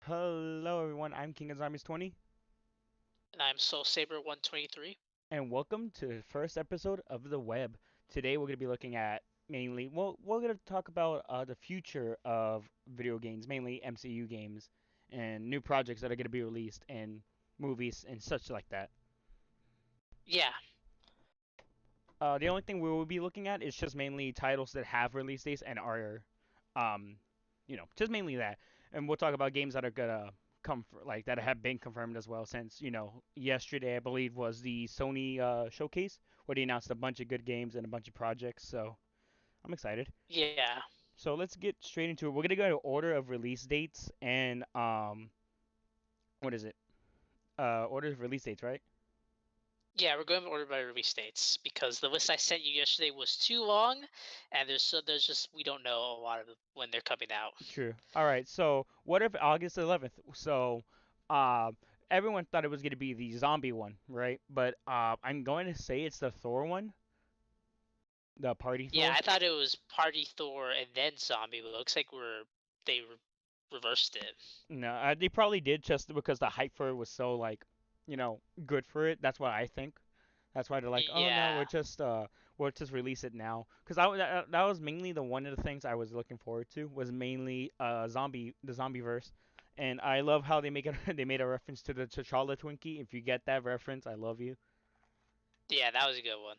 Hello, everyone. I'm King of Zombies 20, And I'm Soul Saber 123. and welcome to the first episode of The Web. Today, we're going to be looking at mainly, well, we're going to talk about the future of video games, mainly MCU games, and new projects that are going to be released, and movies and such like that. Yeah, The only thing we will be looking at is just mainly titles that have release dates and are, um, just mainly that. And we'll talk about games that are gonna like that have been confirmed as well. Since yesterday I believe was the Sony showcase where they announced a bunch of good games and a bunch of projects. So I'm excited. yeah, So let's get straight into it. We're gonna go to order of release dates and what is it? Order of release dates, right? yeah. We're going to order by release dates because the list I sent you yesterday was too long, and there's just we don't know a lot of when they're coming out. True. All right. So what if August 11th? So, uh, everyone thought it was gonna be the zombie one, right? But I'm going to say it's the Thor one, the Party Yeah, Thor. I thought it was Party Thor and then Zombie, but it looks like they reversed it. No, they probably did just because the hype for it was so like, good for it. That's what I think. That's why they're like, oh no, Yeah, we'll just release it now. Because that was mainly the one of the things I was looking forward to was mainly the zombie verse, and I love how they make it. They made a reference to the T'Challa Twinkie. If you get that reference, I love you. yeah, that was a good one.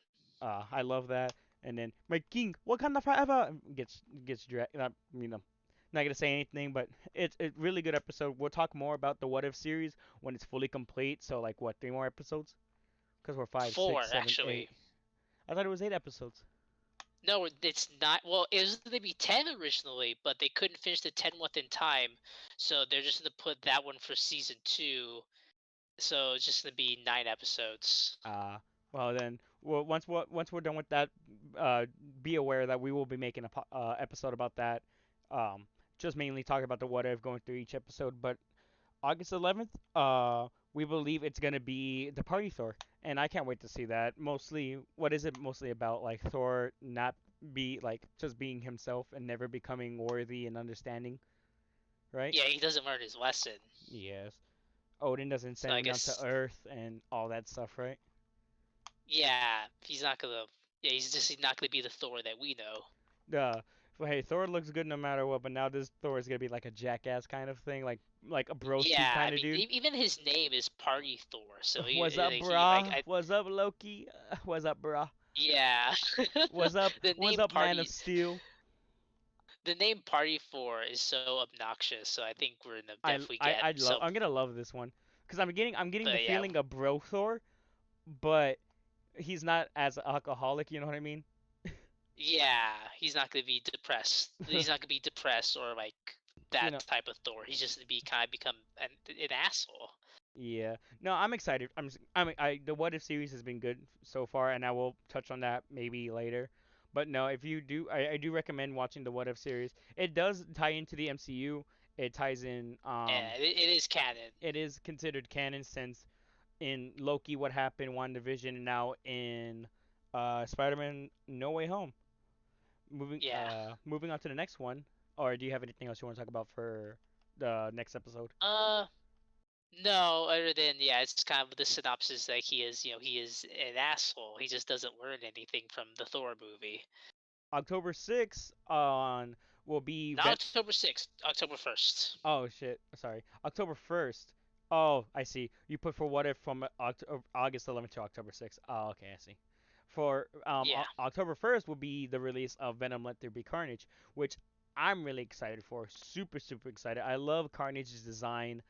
I love that. And then my king, Wakanda forever gets dragged. Not gonna say anything, but it's a really good episode. We'll talk more about the What If series when it's fully complete. So like what, 3 more episodes? Because we're five, Four six, seven, actually. 8. I thought it was 8 episodes. No, it's not. Well, it was gonna be 10 originally, but they couldn't finish the 10 one in time, so they're just gonna put that one for season two. So it's just gonna be 9 episodes. Uh, well then, once we're done with that, uh, be aware that we will be making a episode about that. Um, just mainly talking about the What If going through each episode. But August 11th, we believe it's gonna be the Party Thor, and I can't wait to see that. Mostly, what is it mostly about? Like Thor not be like just being himself and never becoming worthy and understanding, right? Yeah, he doesn't learn his lesson. Yes. Odin doesn't So send I him down to guess, Earth and all that stuff, right? yeah, he's not gonna. Yeah, he's not gonna be the Thor that we know. Uh, well, hey, Thor looks good no matter what, but now this Thor is gonna be like a jackass kind of thing, like a broski Yeah, I kind of mean, dude. even his name is Party Thor, so What's he up, like, he like brah? I What's up, Loki? What's up, brah? yeah. What's up? the What's name up, Man of Party Steel? the name Party Thor is so obnoxious, so I think we're gonna I definitely I get I love. some. I'm gonna love this one because I'm getting the But yeah, feeling of bro Thor, but he's not as alcoholic. You know what I mean? yeah, he's not gonna be depressed. He's not gonna be depressed or like you that know. type of Thor. He's just gonna be kind of become an asshole. Yeah. No, I'm excited. The What If series has been good so far, and I will touch on that maybe later. But no, if you do, I do recommend watching the What If series. It does tie into the MCU. It ties in. Yeah, it is canon. It is considered canon since in Loki, what happened, WandaVision, and now in Spider-Man: No Way Home. Yeah. Moving on to the next one. Or do you have anything else you want to talk about for the next episode? Uh, no, other than yeah, it's kind of the synopsis that he is an asshole. He just doesn't learn anything from the Thor movie. October 6th on will be Not October 6th, October 1st. Oh shit, sorry. October 1st. Oh, I see. You put for What If from August 11th to October 6th. Oh, okay, I see. For Yeah. October 1st will be the release of Venom Let There Be Carnage, which I'm really excited for. Super super excited. I love Carnage's design.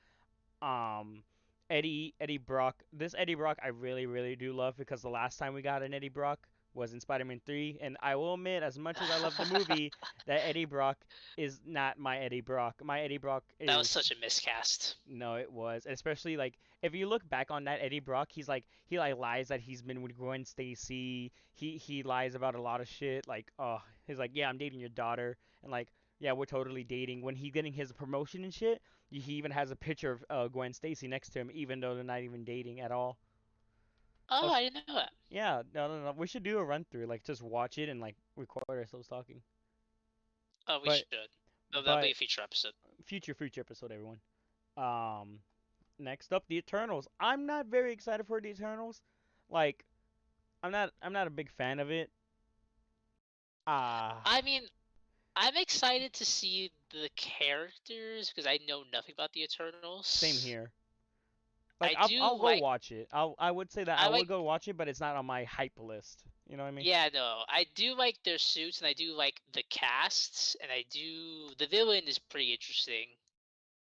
Um Eddie Brock. This Eddie Brock I really really do love because the last time we got an Eddie Brock was in Spider-Man 3, and I will admit, as much as I love the movie, that Eddie Brock is not my Eddie Brock. My Eddie Brock That was is such a miscast. no, it was. Especially like if you look back on that Eddie Brock, he like lies that he's been with Gwen Stacy. He lies about a lot of shit. Like, oh, he's like, yeah, I'm dating your daughter, and like, yeah, we're totally dating. When he's getting his promotion and shit, he even has a picture of Gwen Stacy next to him, even though they're not even dating at all. Oh, Oh, I didn't know that. yeah, no. We should do a run through, like just watch it and like record ourselves talking. Oh, we But should. Oh, that'll be but a future episode. future episode, everyone. Um, Next up, the Eternals. I'm not very excited for the Eternals. Like, I'm not a big fan of it. Ah, I mean, I'm excited to see the characters because I know nothing about the same Eternals. here. Like, I I'll do go like watch it. I would say that I I would like go watch it, but it's not on my hype list. You know what I mean? yeah, no. I do like their suits and I do like the casts and I do the villain is pretty interesting.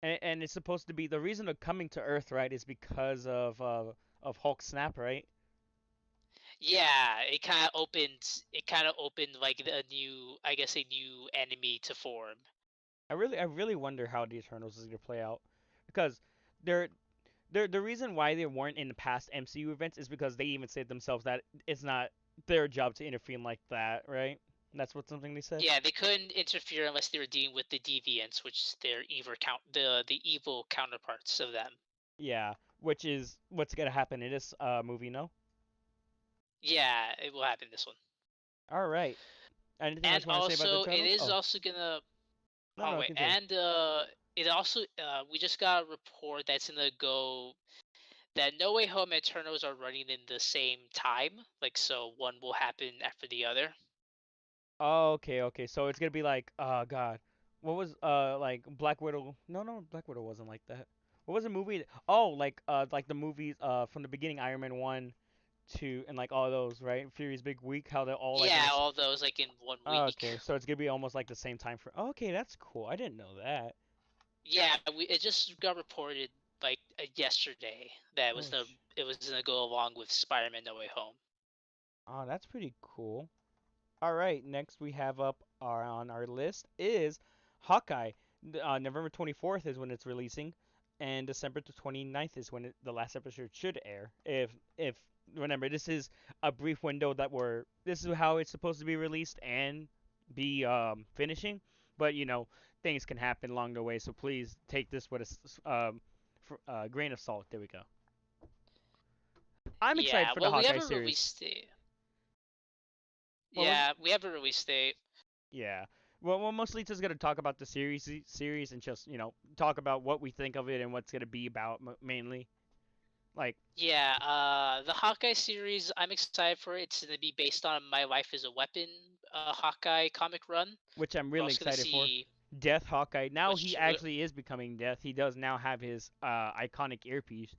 And it's supposed to be the reason of coming to Earth, right? Is because of Hulk snap, right? Yeah, it kind of opened like a new I guess a new enemy to form. I really wonder how the Eternals is gonna play out, because they're the reason why they weren't in the past MCU events is because they even said themselves that it's not their job to intervene like that, right? That's what something they said. Yeah, they couldn't interfere unless they were dealing with the deviants, which they're the evil counterparts of them. Yeah, which is what's gonna happen in this movie, no? Yeah, it will happen this one. All right. Anything else And you want to say about the also it Eternals? is Oh, also gonna no, oh no, wait, continue. and it also we just got a report that's gonna go that No Way Home and Eternals are running in the same time, like so one will happen after the other. Oh, okay, okay. So it's gonna be like, oh God, what was like Black Widow? No, no, Black Widow wasn't like that. What was the movie? Oh, like the movies from the beginning, Iron Man 1, 2, and like all those, right? Furious Big Week, how they're all like in Yeah, this. all those like in one Oh, week. okay, so it's gonna be almost like the same time for. Okay, that's cool. I didn't know that. Yeah, it just got reported like yesterday that Oh, it was gonna go along with Spider-Man No Way Home. oh, that's pretty cool. All right, next we have up on our list is Hawkeye. November 24th is when it's releasing, and December 29th is when the last episode should air. If remember, this is a brief window that we're this is how it's supposed to be released and be finishing, but things can happen along the way, so please take this with a grain of salt. There we go. I'm excited Yeah, for the well, we Hawkeye haven't series. released it. What was Yeah, we haven't released it. Yeah. Well, we're mostly just gonna talk about the series, and just talk about what we think of it and what's gonna be about mainly. Like, Yeah, the Hawkeye series, I'm excited for it. It's gonna be based on My Life as a Weapon, Hawkeye comic run. which I'm We're really also gonna excited for. see Death Hawkeye. Now he which actually is becoming Death. He does now have his iconic earpiece,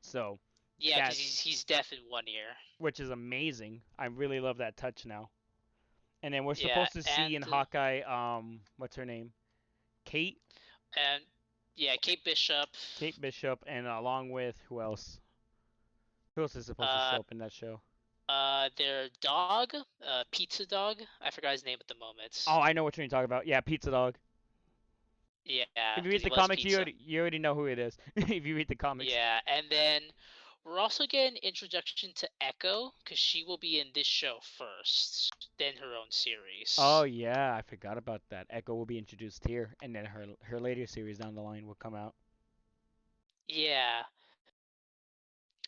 so yeah, because that's he's deaf in one ear. which is amazing. I really love that touch now. And then we're Yeah, supposed to see in and Hawkeye, what's her name? Kate, and yeah, Kate Bishop, Kate Bishop, and along with who else? Who else is supposed to uh, show up in that show? their dog, Pizza Dog. I forgot his name at the moment. Oh, I know what you're talking about. Yeah, Pizza Dog. Yeah, If you because read he the loves comics, pizza. you already know who it is. If you read the comics. Yeah, and then we're also getting introduction to Echo because she will be in this show first, then her own Oh series. yeah, I forgot about that. Echo will be introduced here, and then her later series down the line will come out. Yeah,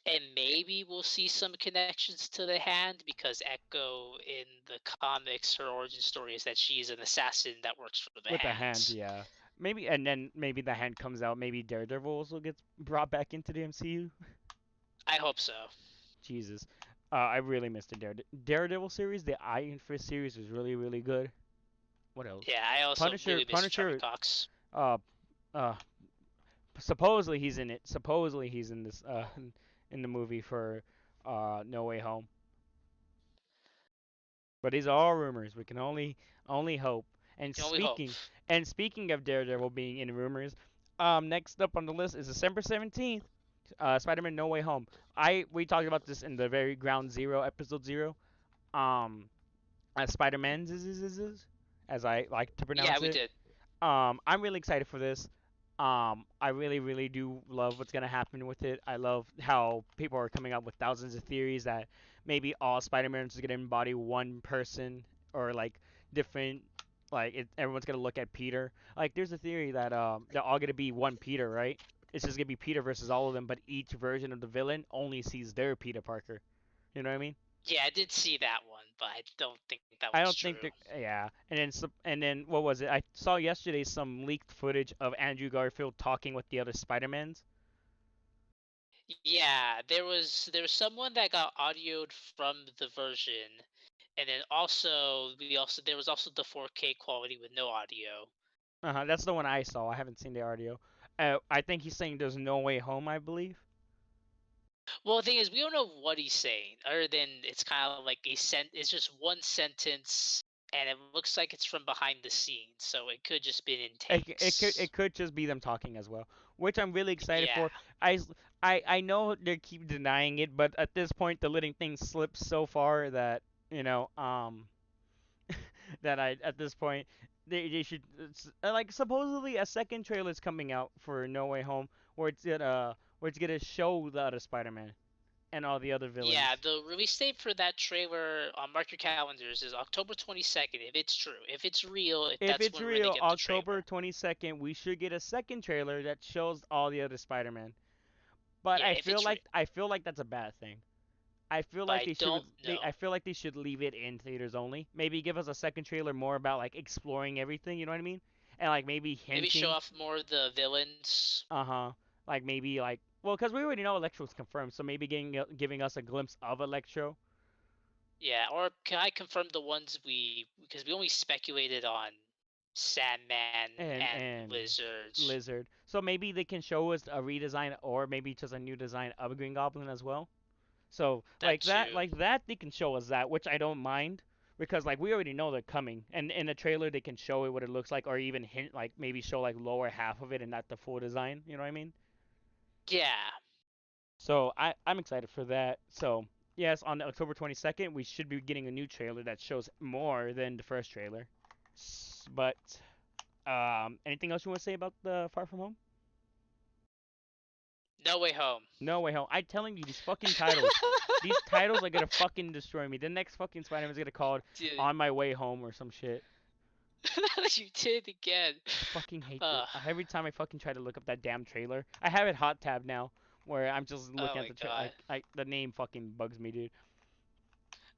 and maybe we'll see some connections to the Hand because Echo in the comics, her origin story is that she's an assassin that works for the With the hand, Hand. yeah. Maybe, and then maybe the hand comes out. Maybe Daredevil also gets brought back into the MCU. I hope so. Jesus, I really missed the Daredevil series. The Iron Fist series was really really good. What else? Yeah, I also Punisher, really miss Charlie Punisher. Cox. Uh, uh, supposedly he's in it. Supposedly he's in this in the movie for No Way Home. But these are all rumors. We can only hope. And Can only hope. speaking of Daredevil being in rumors, next up on the list is December 17th, Spider-Man No Way Home. We talked about this in the very ground zero episode zero. Um, as Spider-Man's as I like to Yeah, pronounce we it. did. I'm really excited for this. I really, really do love what's gonna happen with it. I love how people are coming up with thousands of theories that maybe all Spider-Mans is gonna embody one person, or like different, everyone's gonna look at Peter. Like there's a theory that they're all gonna be one Peter, right? It's just gonna be Peter versus all of them, but each version of the villain only sees their Peter Parker. You know what I mean? Yeah, I did see that one, but I don't think that I one's don't think true. that. Yeah, and then what was it? I saw yesterday some leaked footage of Andrew Garfield talking with the other Spider-Mans. Yeah, there was someone that got audioed from the version, and then also we also there was also the 4K quality with no audio. That's the one I saw. I haven't seen the audio. I think he's saying there's no way home. I believe. Well, the thing is, we don't know what he's saying, other than it's kind of like it's just one sentence, and it looks like it's from behind the scenes, so it could just been in It takes. could just be them talking as well, which I'm really excited Yeah, for. I I know they keep denying it, but at this point, the letting things slip so far that you know that I at this point they should like supposedly a second trailer is coming out for No Way Home where it's gonna show the other Spider-Man and all the other yeah. villains. The release date for that trailer on mark your calendars is October 22nd. If it's true, if it's real, If that's it's when we're gonna real, get the October trailer. 22nd, we should get a second trailer that shows all the other Spider-Man. But Yeah, if it's real, I feel like that's a bad thing. I feel but like I don't I know. feel like they should leave it in theaters only. Maybe give us a second trailer more about like exploring everything, you know what I mean? And like maybe Maybe show hinting, off more of the villains. uh-huh, like maybe like well, cuz we already know Electro's confirmed, so maybe giving us a glimpse of Electro Yeah, or can I confirm the ones we because we only speculated on Sandman and and Lizards. Lizard. So maybe they can show us a redesign or maybe just a new design of Green Goblin as well. So That too. like that they can show us that, which I don't mind because like we already know they're coming, and in the trailer they can show it what it looks like, or even hint like maybe show like lower half of it and not the full design. You know what I mean? Yeah, So I'm excited for that. So yes, on October 22nd we should be getting a new trailer that shows more than the first trailer. But anything else you want to say about the Far From Home? No Way Home. No way, hell! I'm telling you, these fucking titles, these titles are gonna fucking destroy me. The next fucking Spider-Man's gonna call it Dude, "On My Way Home" or some shit. you did again. I fucking hate it. Uh, Every time I fucking try to look up that damn trailer, I have it hot tab now, where I'm just oh looking at my the god. the name fucking bugs me, dude.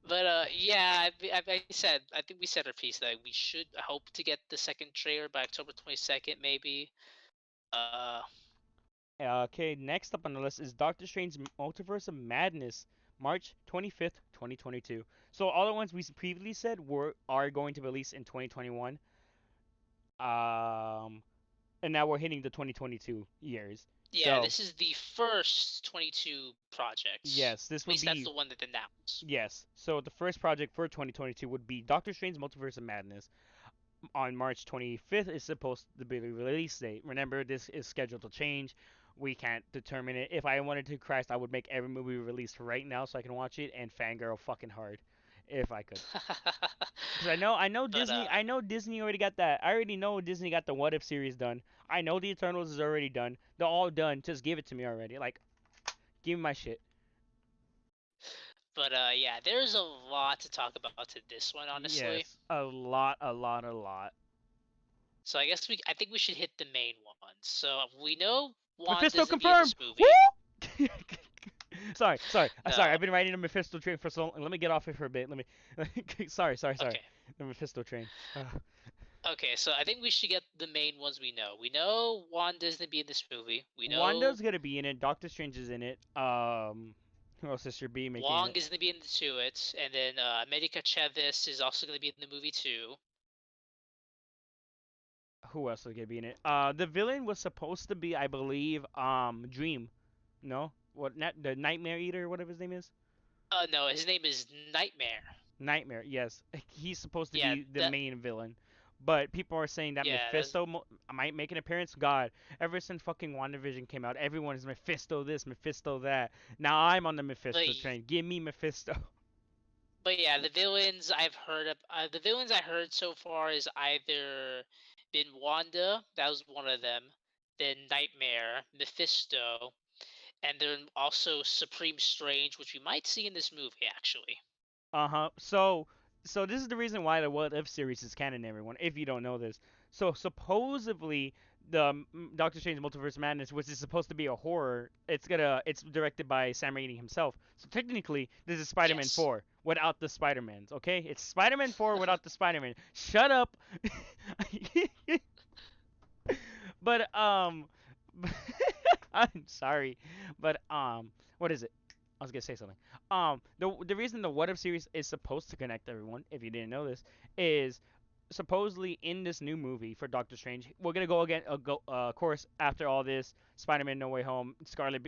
But yeah, I said I think we said our piece that we should hope to get the second trailer by October 22nd, maybe. Uh, Okay, next up on the list is Doctor Strange Multiverse of Madness, March 25th, 2022. So all the ones we previously said were are going to release in 2021. Um, and now we're hitting the 2022 years. yeah, So this is the first 22 projects. yes, this At would least that's be the one that announced. yes. So the first project for 2022 would be Doctor Strange Multiverse of Madness. On March 25th is supposed to be the release date. Remember, this is scheduled to change. We can't determine it. If I wanted to, Christ, I would make every movie released right now so I can watch it and fangirl fucking hard, if I could. Because But I know Disney already got that. I already know Disney got the What If series done. I know the Eternals is already done. They're all done. Just give it to me already. Like, give me my shit. yeah, there's a lot to talk about to this one, honestly. Yes, a lot, a lot, a lot. So I think we should hit the main ones. So we know Mephisto Wanda's gonna be in confirmed. this movie. Woo! Sorry. No. I've been riding a Mephisto train for so long. Let me get off it for a bit. Let me. Sorry. Okay. The Mephisto train. Okay, so I think we should get the main ones we know. We know Wanda's gonna be in this movie. We Wanda's know gonna be in it. Doctor Strange is in it. Who else is Sister B making Wong it? is gonna be in the to it, and then America Chavez is also gonna be in the movie too. Who else is gonna be in it? The villain was supposed to be, I believe, Dream. No, what? The Nightmare Eater, whatever his name is. No, his name is Nightmare. Nightmare, yes. He's supposed to Yeah, be the that main villain. But people are saying that yeah, that's Mephisto might make an appearance. God, ever since fucking WandaVision came out, everyone is Mephisto this, Mephisto that. Now I'm on the but Mephisto train. Give me Mephisto. but yeah, the villains I heard so far is either been Wanda, that was one of them, then Nightmare, Mephisto, and then also Supreme Strange, which we might see in this movie actually. Uh-huh. So this is the reason why the What If series is canon, everyone, if you don't know this. So supposedly the Doctor Strange Multiverse of Madness, which is supposed to be a horror, it's directed by Sam Raimi himself. So technically, this is Spider-Man Yes. 4 without the Spider-Mans. Okay, it's Spider-Man 4 without the Spider-Man. Shut up. But I'm sorry, but what is it? I was gonna say something. The reason the What If series is supposed to connect everyone, if you didn't know this, is supposedly in this new movie for Doctor Strange. We're gonna go again, of course, after all this, Spider-Man No Way Home, Scarlet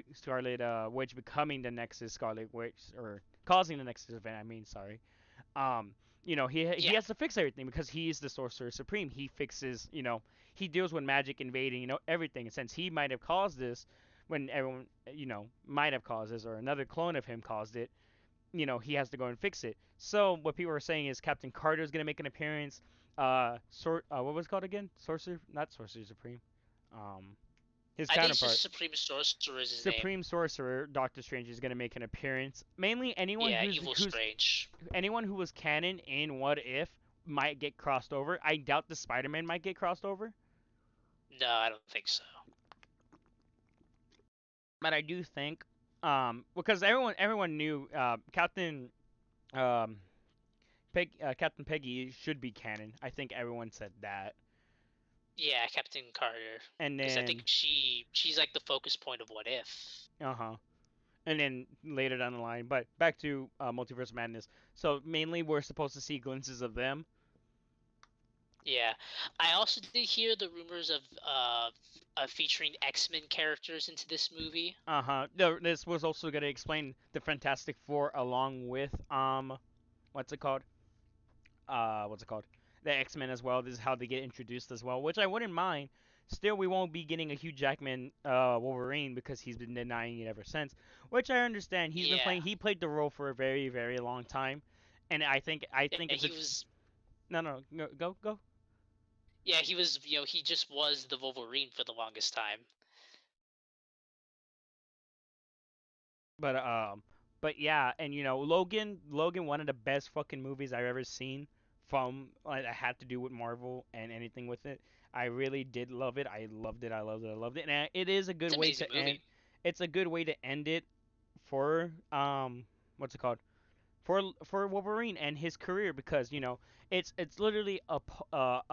Witch becoming the next Scarlet Witch, or causing the next event. I mean, sorry. um he Yeah. has to fix everything because he's the sorcerer supreme. He fixes, he deals with magic invading, everything. And since he might have caused this, when everyone, might have caused this, or another clone of him caused it, he has to go and fix it. So what people are saying is Captain Carter is going to make an appearance. What was it called again? Sorcerer, not sorcerer supreme. um his I think it's counterpart, just Supreme Sorcerer is his name. Supreme Sorcerer Doctor Strange, is going to make an appearance. Mainly anyone Yeah, who's Evil who's Strange. anyone who was canon in What If might get crossed over. I doubt the Spider-Man might get crossed over, No, I don't think so. but I do think, because everyone knew, um Captain Peggy should be canon. I think everyone said that. Yeah, Captain Carter. And Because I think then, she's like the focus point of What If. uh-huh. And then later down the line, but back to Multiverse Madness. So mainly we're supposed to see glimpses of them. Yeah, I also did hear the rumors of featuring X-Men characters into this movie. Uh-huh. This was also going to explain the Fantastic Four along with what's it called? What's it called? The X-Men as well. This is how they get introduced as well, which I wouldn't mind. Still, we won't be getting a Hugh Jackman Wolverine because he's been denying it ever since, which I understand. He's been Yeah, playing. He played the role for a very, very long time, and I think yeah, it's a no, no, no, go. he was, he just was the Wolverine for the longest time. But yeah, and Logan, one of the best fucking movies I've ever seen from that had to do with Marvel and anything with it. I really did love it. I loved it. I loved it. I loved it. And it is a good It's an way amazing to end. movie. It's a good way to end it for what's it called? For Wolverine and his career, because it's literally a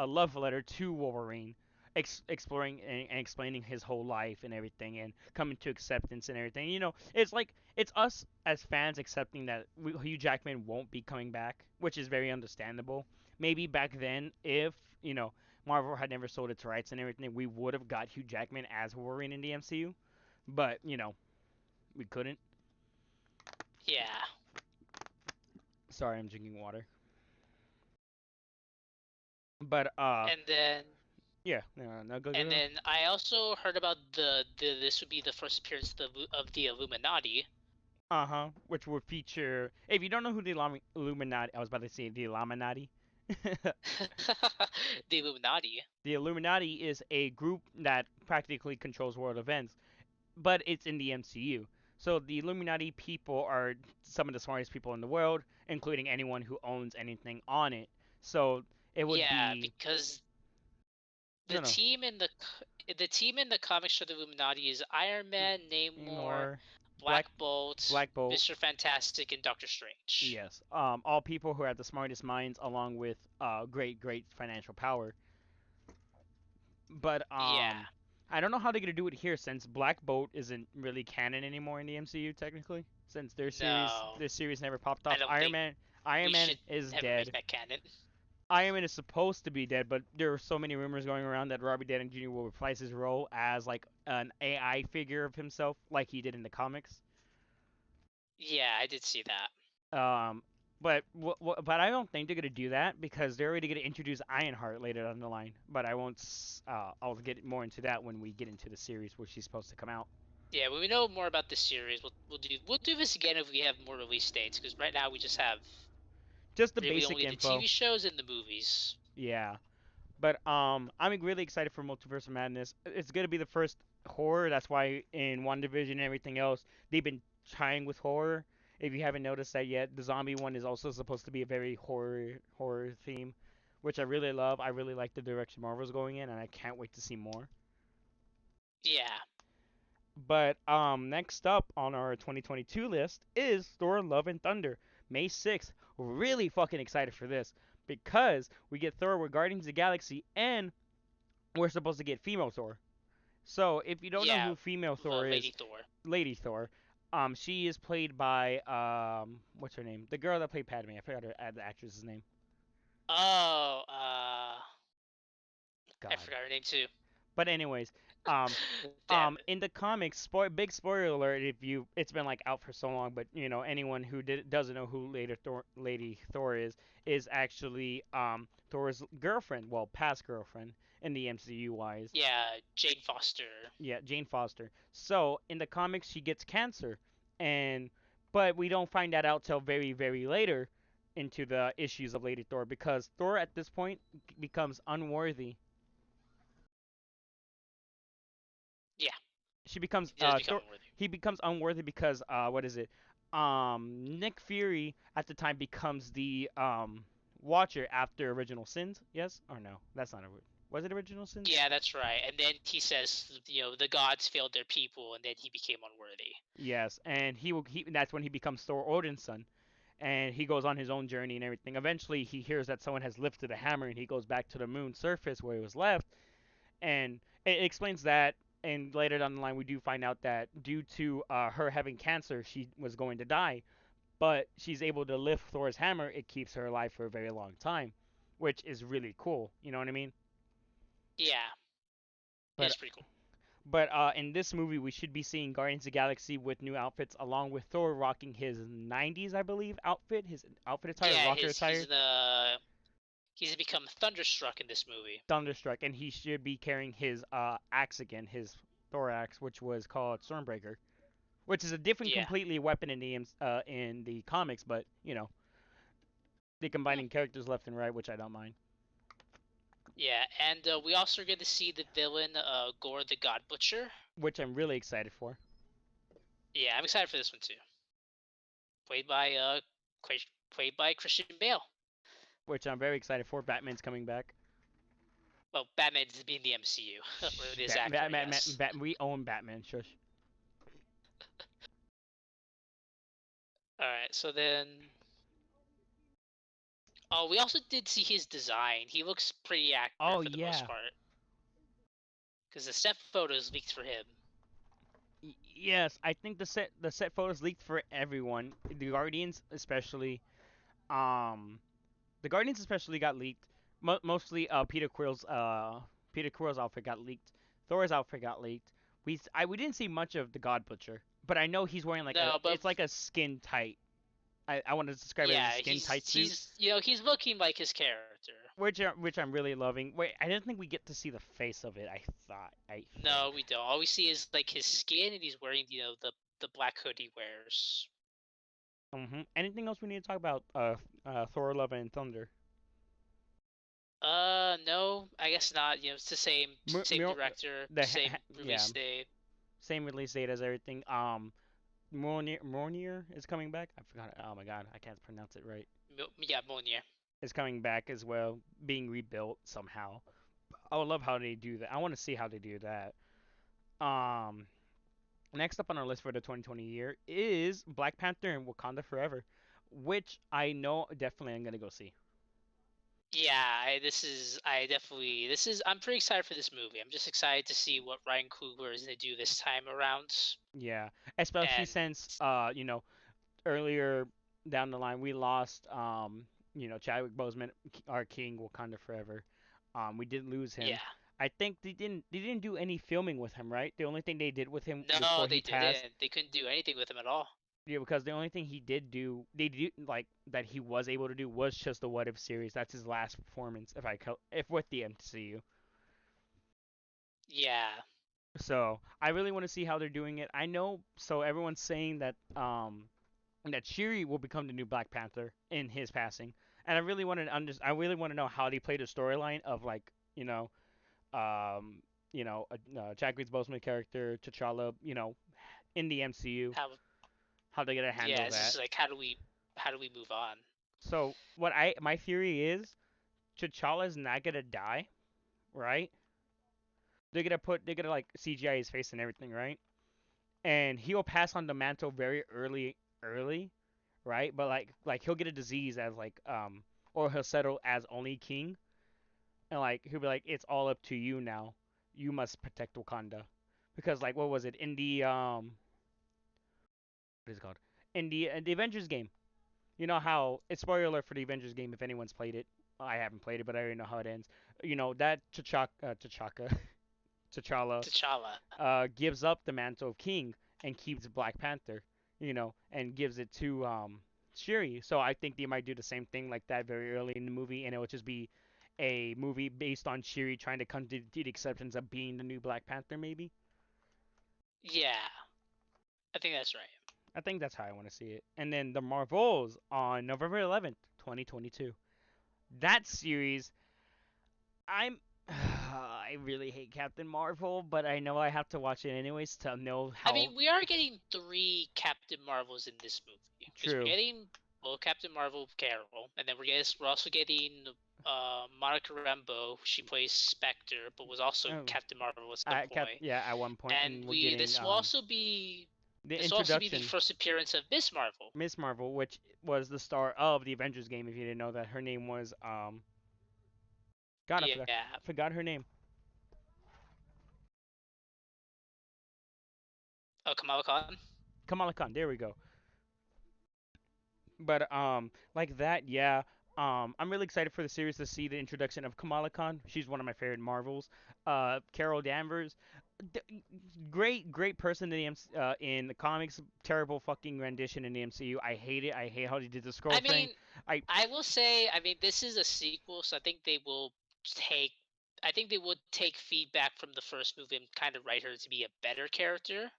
love letter to Wolverine, exploring and explaining his whole life and everything, and coming to acceptance and everything. It's like it's us as fans accepting that Hugh Jackman won't be coming back, which is very understandable. Maybe back then, if Marvel had never sold its rights and everything, we would have got Hugh Jackman as Wolverine in the MCU, but we couldn't. Yeah, Sorry, I'm drinking water. But and then yeah, no, no, go, go, and go. then I also heard about the this would be the first appearance of the Illuminati. Uh-huh, which will feature. If you don't know who the Illuminati, I was about to say the Illuminati. The Illuminati. The Illuminati is a group that practically controls world events, but it's in the MCU. So the Illuminati people are some of the smartest people in the world, including anyone who owns anything on it. So it would Yeah, be because the no, no, team in the team in the comics for the Illuminati is Iron Man, Namor, Namor, Black Black Bolt, Black Bolt. Mr. Fantastic, and Doctor Strange. Yes, all people who have the smartest minds, along with great, great financial power. But Yeah, I don't know how they're gonna do it here since Black Bolt isn't really canon anymore in the MCU technically, since no, their series never popped I off. don't think Iron we Man should is ever make dead. that canon. Iron Man is supposed to be dead, but there are so many rumors going around that Robert Downey Jr. will reprise his role as like an AI figure of himself, like he did in the comics. Yeah, I did see that. Um, but I don't think they're gonna do that because they're already gonna introduce Ironheart later down the line. But I won't. I'll get more into that when we get into the series, which she's supposed to come out. Yeah, when we know more about the series, we'll do this again if we have more release dates. Because right now we just have Just the really basic only the info. TV shows and the movies. Yeah. But I'm really excited for Multiverse of Madness. It's gonna be the first horror. That's why in WandaVision and everything else, they've been trying with horror. If you haven't noticed that yet, the zombie one is also supposed to be a very horror theme, which I really love. I really like the direction Marvel's going in, and I can't wait to see more. Yeah. But next up on our 2022 list is Thor: Love and Thunder, May 6th. Really fucking excited for this because we get Thor with Guardians of the Galaxy, and we're supposed to get female Thor. So if you don't know Yeah. who female Thor Lady is, Thor. Lady Thor, she is played by what's her name? The girl that played Padme. I forgot the actress's name. Oh, I God. forgot her name too. But anyways, um, Damn it. in the comics, big spoiler alert if you it's been like out for so long, but you know anyone who doesn't know who Lady Thor is actually Thor's girlfriend, well past girlfriend in the MCU wise. Yeah, Jane Foster. Yeah, Jane Foster. So in the comics, she gets cancer, and but we don't find that out till very later into the issues of Lady Thor because Thor at this point becomes unworthy. Yeah, She becomes he does become Thor. unworthy. He becomes unworthy because what is it? Nick Fury at the time becomes the Watcher after Original Sins. Yes or no? That's not a. Was it Original Sins? Yeah, that's right. And then he says, the gods failed their people, and then he became unworthy. Yes, and that's when he becomes Thor Odin's son, and he goes on his own journey and everything. Eventually, he hears that someone has lifted a hammer, and he goes back to the moon's surface where he was left, and it explains that. And later down the line, we do find out that due to her having cancer, she was going to die, but she's able to lift Thor's hammer. It keeps her alive for a very long time, which is really cool. You know what I mean? Yeah, But it's pretty cool. in this movie, we should be seeing Guardians of the Galaxy with new outfits, along with Thor rocking his '90s, I believe, outfit, his outfit attire, Yeah, rocket his attire, he's become thunderstruck in this movie. Thunderstruck, and he should be carrying his axe again, his Thor axe, which was called Stormbreaker, which is a different Yeah. completely weapon in the comics, but you know, they Hmm. combining characters left and right, which I don't mind, Yeah, and we also get to see the villain, Gore the God Butcher. which I'm really excited for, Yeah, I'm excited for this one too. Played by played by Christian Bale. which I'm very excited for. Batman's coming back. Well, Batman's being the MCU with Shh, his actor, I guess. We own Batman. Shush. All right, so then, oh, we also did see his design. He looks pretty accurate Oh for the most yeah, part, because the set photos leaked for him. yes. I think the set photos leaked for everyone. The Guardians especially. Um, the Guardians especially got leaked. Mostly Peter Quill's outfit got leaked. Thor's outfit got leaked. We didn't see much of the God Butcher, but I know he's wearing like a No, but it's like a skin tight. I want to describe it as a yeah, skin tight suit, he's looking like his character. which I'm really loving. Wait, I didn't think we get to see the face of it. I No, think. we don't. All we see is like his skin, and he's wearing the black hood he wears. Anything else we need to talk about? Thor: Love and Thunder. No, I guess not. It's the same director, same Yeah, release date. same release date as everything. Mjolnir is coming back. I forgot. Oh my god, I can't pronounce it right. Yeah, Mjolnir. Is coming back as well, being rebuilt somehow. I would love how they do that. I want to see how they do that. Um, Next up on our list for the 2020 year is Black Panther and Wakanda Forever, which I know definitely I'm gonna go see. Yeah, I'm pretty excited for this movie. I'm just excited to see what Ryan Coogler is gonna do this time around. Yeah, especially And since earlier down the line we lost Chadwick Boseman, our king, Wakanda Forever. We did lose him. yeah, I think they didn't do any filming with him, right? The only thing they did with him no, before he they passed, didn't. They couldn't do anything with him at all. yeah, because the only thing he did do, they did like that he was able to do was just the What If series. That's his last performance, if with the MCU. Yeah, So I really want to see how they're doing it. I know, so everyone's saying that Shuri will become the new Black Panther in his passing, and I really want to know how they play the storyline of like um, Chadwick Boseman character T'Challa, in the MCU, how how they're gonna yeah, handle it's that. just like how do we move on? So my theory is T'Challa's not gonna die, right? they're gonna like CGI his face and everything, right? And he'll pass on the mantle very early, right? But like he'll get a disease as like or he'll settle as only king, and like he'll be like, it's all up to you now. You must protect Wakanda, because like what was it in the what is it called in the Avengers game? You know how it's spoiler alert for the Avengers game if anyone's played it. I haven't played it, but I already know how it ends. You know that T'Chaka T'Challa T'Challa. gives up the mantle of king and keeps Black Panther, and gives it to Shuri. So I think they might do the same thing like that very early in the movie, and it would just be a movie based on Shuri trying to come to the acceptance of being the new Black Panther, maybe. Yeah, I think that's right. I think that's how I want to see it. And then the Marvels on November 11th, 2022. That series, I'm. I really hate Captain Marvel, but I know I have to watch it anyways to know I how mean, we are getting 3 Captain Marvels in this movie because we're true. getting Captain Marvel Carol, and then we're also getting Monica Rambeau. She plays Spectre, but was also Oh, Captain Marvel at some point. yeah, at one point, And and we're we getting the this will also be the introduction first appearance of Miss Marvel. Miss Marvel, which was the star of the Avengers game. If you didn't know that, her name was God, Yeah. forgot her name. Oh, Kamala Khan. Kamala Khan. There we go. But like that, yeah. I'm really excited for the series to see the introduction of Kamala Khan. She's one of my favorite Marvels. Carol Danvers, great person in in the comics. Terrible fucking rendition in the MCU. I hate it. I hate how they did the scroll I thing. mean, I I will say, I mean, this is a sequel, so take, I think they would take feedback from the first movie and kind of write her to be a better character,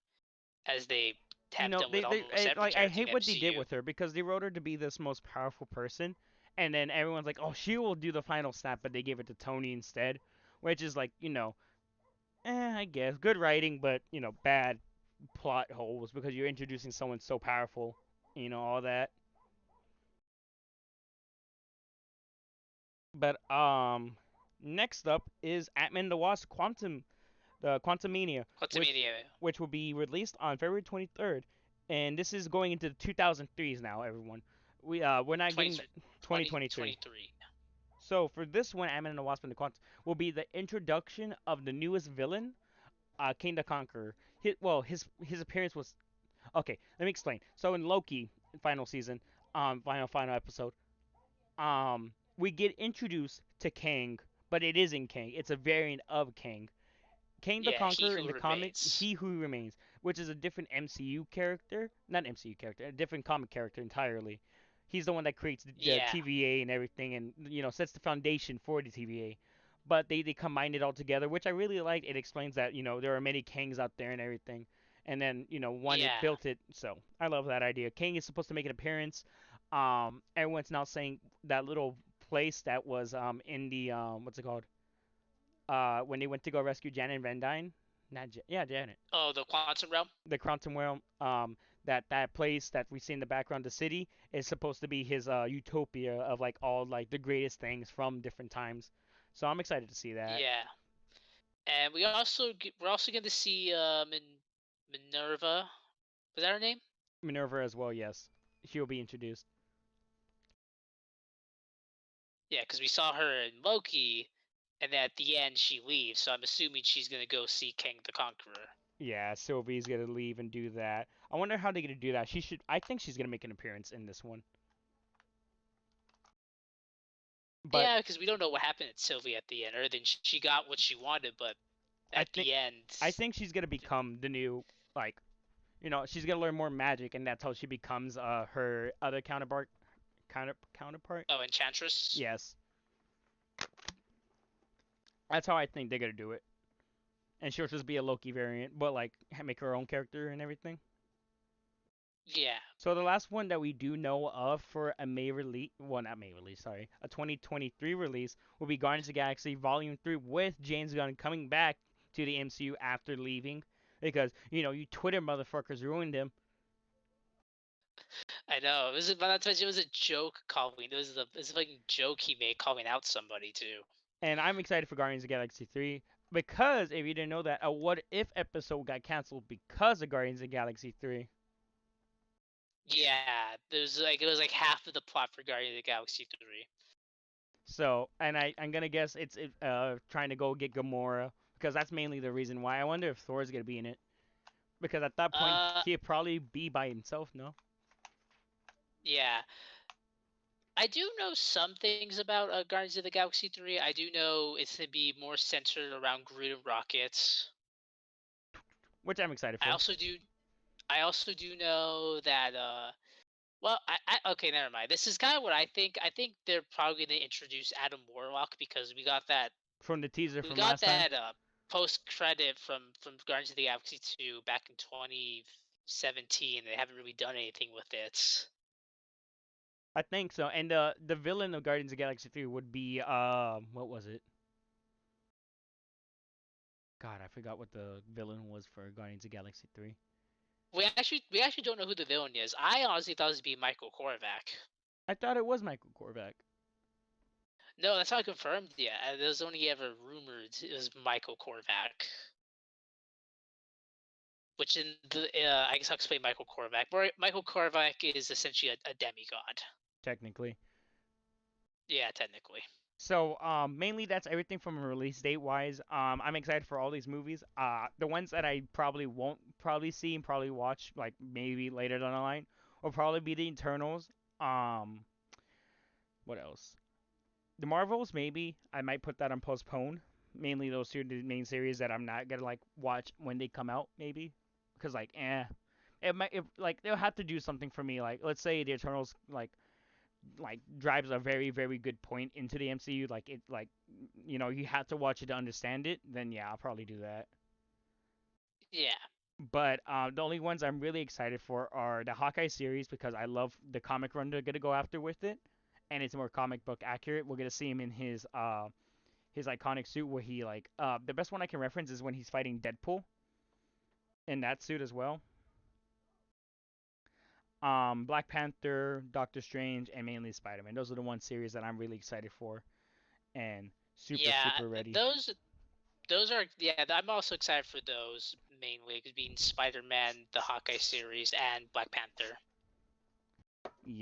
as they have done with almost every like I character in hate the what they did MCU. with her because they wrote her to be this most powerful person, and then everyone's like, oh, she will do the final snap, but they gave it to Tony instead, which is like, I guess good writing, but bad plot holes because you're introducing someone so powerful, all that. But next up is Ant-Man the Wasp: the Quantumania, which Quantumania, which will be released on February 23rd, and this is going into the 2003s now. Everyone, we're not 20, getting the 2023. 2023. So for this one, Ant-Man and the Wasp and the Quantum will be the introduction of the newest villain, King the Conqueror. His appearance was okay. Let me explain. So in Loki final season, final episode, we get introduced to Kang, but it isn't Kang. It's a variant of Kang. Kang the Yeah, he Conqueror in who the comics, remains. He Who Remains, which is a different MCU character, not MCU character, a different comic character entirely. He's the one that creates the Yeah, TVA and everything, and sets the foundation for the TVA. But they combined it all together, which I really liked. It explains that there are many Kangs out there and everything, and then one it yeah. built it. So I love that idea. Kang is supposed to make an appearance. Everyone's now saying that little place that was in the what's it called? When they went to go rescue Janet Van Dyne. Not yeah, Janet. Oh, the Quantum Realm. The Quantum Realm. That place that we see in the background, the city, is supposed to be his utopia of like all like the greatest things from different times. So I'm excited to see that. Yeah, and we're also going to see Minerva. Was that her name? Minerva as well. Yes, she will be introduced. Yeah, because we saw her in Loki, and then at the end she leaves. So I'm assuming she's gonna go see King the Conqueror. Yeah, Sylvie's gonna leave and do that. I wonder how they're gonna do that. She should. I think she's gonna make an appearance in this one. But Yeah, because we don't know what happened to Sylvie at the end, other than she got what she wanted, but I at think the end, I think she's gonna become the new like she's gonna learn more magic, and that's how she becomes her other counterpart. oh, Enchantress. Yes, that's how I think they're gonna do it. And she'll just be a Loki variant, but like make her own character and everything. Yeah, So the last one that we do know of for a May release, well not May release, sorry, a 2023 release will be Guardians of the Galaxy Volume 3 with James Gunn coming back to the MCU after leaving because you Twitter motherfuckers ruined him. I know. It was, but not to mention, it was a joke calling. It was a fucking joke he made calling out somebody too. And I'm excited for Guardians of the Galaxy 3. Because if you didn't know that, a what if episode got canceled because of Guardians of the Galaxy 3. Yeah, there's like it was like half of the plot for Guardians of the Galaxy 3. So, and I'm gonna guess it's trying to go get Gamora because that's mainly the reason why. I wonder if Thor's gonna be in it because at that point Uh, he'd probably be by himself. No, yeah. I do know some things about Guardians of the Galaxy 3. I do know it's gonna be more centered around Groot and Rocket. which I'm excited I for. also do I also do know that well, I okay, never mind. This is kind of what I think. I think they're probably going to introduce Adam Warlock because From the teaser we from got last time, that post credit from Guardians of the Galaxy 2 back in 2017. They haven't really done anything with it. I think so. And the villain of Guardians of the Galaxy 3 would be what was it? God, I forgot what the villain was for Guardians of the Galaxy 3. We actually don't know who the villain is. I honestly thought it would be Michael Korvac. I thought it was Michael Korvac. No, that's not confirmed yet. There's only ever rumored it was Michael Korvac. Which in the I guess I'll explain Michael Korvac. Michael Korvac is essentially a demigod. Technically. Yeah, technically. So mainly that's everything from a release date wise. I'm excited for all these movies. The ones that I probably won't probably see and probably watch like maybe later down the line will probably be the Eternals. Um, what else? The Marvels maybe I might put that on postpone. Mainly those two the main series that I'm not gonna like watch when they come out maybe because like it might like they'll have to do something for me like let's say the Eternals like drives a very very good point into the MCU like it like you have to watch it to understand it then yeah I'll probably do that Yeah. but the only ones I'm really excited for are the Hawkeye series because I love the comic run they're gonna go after with it and it's more comic book accurate we're gonna see him in his iconic suit where he like the best one I can reference is when he's fighting Deadpool in that suit as well Black Panther Doctor Strange and mainly Spider-Man those are the one series that I'm really excited for and super Yeah, super ready. those are yeah. I'm also excited for those mainly being Spider-Man, the Hawkeye series, and Black Panther.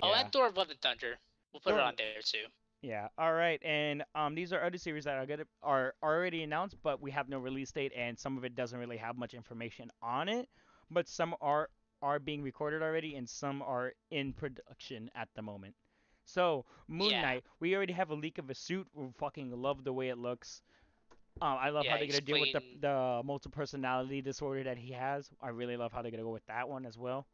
Oh, Yeah. and Thor: Love and Thunder. We'll put it Thor. on there too. Yeah. All right. And these are other series that are already announced, but we have no release date, and some of it doesn't really have much information on it. But some are being recorded already, and some are in production at the moment. So Moon Yeah, Knight, we already have a leak of a suit. We fucking love the way it looks. I love how yeah. they're He's gonna deal with the playing. the multiple personality disorder that he has. I really love how they're gonna go with that one as well.